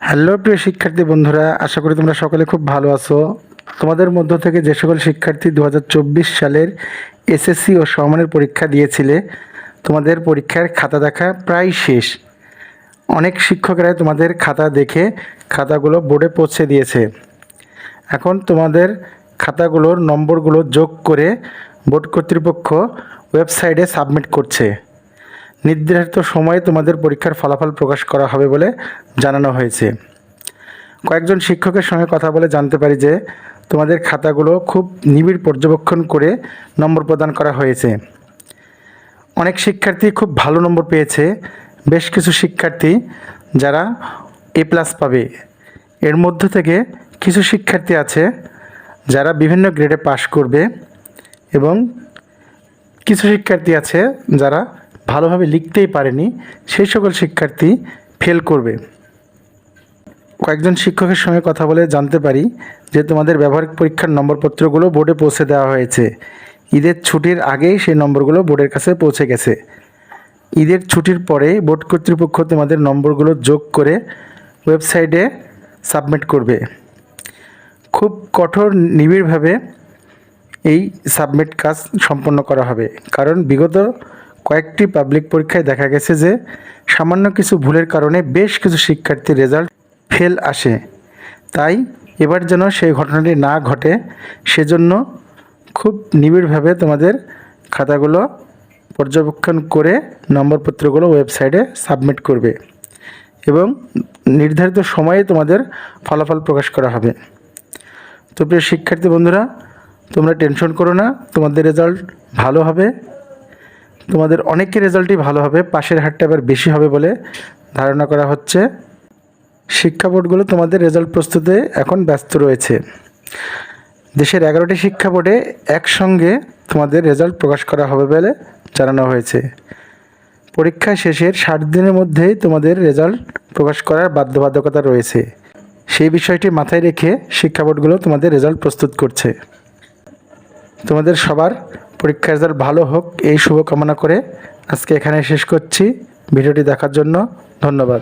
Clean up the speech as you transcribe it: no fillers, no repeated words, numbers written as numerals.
Hello প্রিয় শিক্ষার্থী বন্ধুরা, আশা করি তোমরা সকলে খুব ভালো আছো। তোমাদের মধ্য থেকে যে সকল শিক্ষার্থী 2024 সালের এসএসসি ও সমমানের পরীক্ষা দিয়েছিলে, তোমাদের পরীক্ষার খাতা দেখা প্রায় শেষ। অনেক শিক্ষকেরা তোমাদের খাতা দেখে খাতাগুলো বোর্ডে পৌঁছে দিয়েছে। এখন তোমাদের খাতাগুলোর নম্বরগুলো যোগ করে বোর্ড কর্তৃপক্ষ ওয়েবসাইটে সাবমিট করছে। নির্ধারিত সময়ে তোমাদের পরীক্ষার ফলাফল প্রকাশ করা হবে বলে জানানো হয়েছে। কয়েকজন শিক্ষকের সঙ্গে কথা বলে জানতে পারি যে তোমাদের খাতাগুলো খুব নিবিড় পর্যবেক্ষণ করে নম্বর প্রদান করা হয়েছে। অনেক শিক্ষার্থী খুব ভালো নম্বর পেয়েছে, বেশ কিছু শিক্ষার্থী যারা A+ পাবে। এর মধ্য থেকে কিছু শিক্ষার্থী আছে যারা বিভিন্ন গ্রেডে পাশ করবে এবং কিছু শিক্ষার্থী আছে যারা ভালোভাবে লিখতেই পারেনি, সেই সকল শিক্ষার্থী ফেল করবে। কয়েকজন শিক্ষকের সঙ্গে কথা বলে জানতে পারি যে তোমাদের ব্যবহারিক পরীক্ষার নম্বরপত্রগুলো বোর্ডে পৌঁছে দেওয়া হয়েছে। ঈদের ছুটির আগেই সেই নম্বরগুলো বোর্ডের কাছে পৌঁছে গেছে। ঈদের ছুটির পরে বোর্ড কর্তৃপক্ষ তোমাদের নম্বরগুলো যোগ করে ওয়েবসাইটে সাবমিট করবে। খুব কঠোর নিবিড়ভাবে এই সাবমিট কাজ সম্পন্ন করা হবে, কারণ বিগত কয়েকটি পাবলিক পরীক্ষায় দেখা গেছে যে সামান্য কিছু ভুলের কারণে বেশ কিছু শিক্ষার্থীর রেজাল্ট ফেল আসে। তাই এবার যেন সেই ঘটনাটি না ঘটে, সেজন্য খুব নিবিড়ভাবে তোমাদের খাতাগুলো পর্যবেক্ষণ করে নম্বরপত্রগুলো ওয়েবসাইটে সাবমিট করবে এবং নির্ধারিত সময়ে তোমাদের ফলাফল প্রকাশ করা হবে। তো প্রিয় শিক্ষার্থী বন্ধুরা, তোমরা টেনশন করো না, তোমাদের রেজাল্ট ভালো হবে। তোমাদের অনেকের রেজাল্টই ভালো হবে, পাশের হারটা এবার বেশি হবে বলে ধারণা করা হচ্ছে। শিক্ষা বোর্ডগুলো তোমাদের রেজাল্ট প্রস্তুতে এখন ব্যস্ত রয়েছে। দেশের 11টি শিক্ষা বোর্ডে একসঙ্গে তোমাদের রেজাল্ট প্রকাশ করা হবে বলে জানানো হয়েছে। পরীক্ষা শেষের 60 দিনের মধ্যেই তোমাদের রেজাল্ট প্রকাশ করার বাধ্যবাধকতা রয়েছে। সেই বিষয়টি মাথায় রেখে শিক্ষা বোর্ডগুলো তোমাদের রেজাল্ট প্রস্তুত করছে। তোমাদের সবার পরীক্ষার রেজাল্ট ভালো হোক এই শুভকামনা করে আজকে এখানে শেষ করছি। ভিডিওটি দেখার জন্য ধন্যবাদ।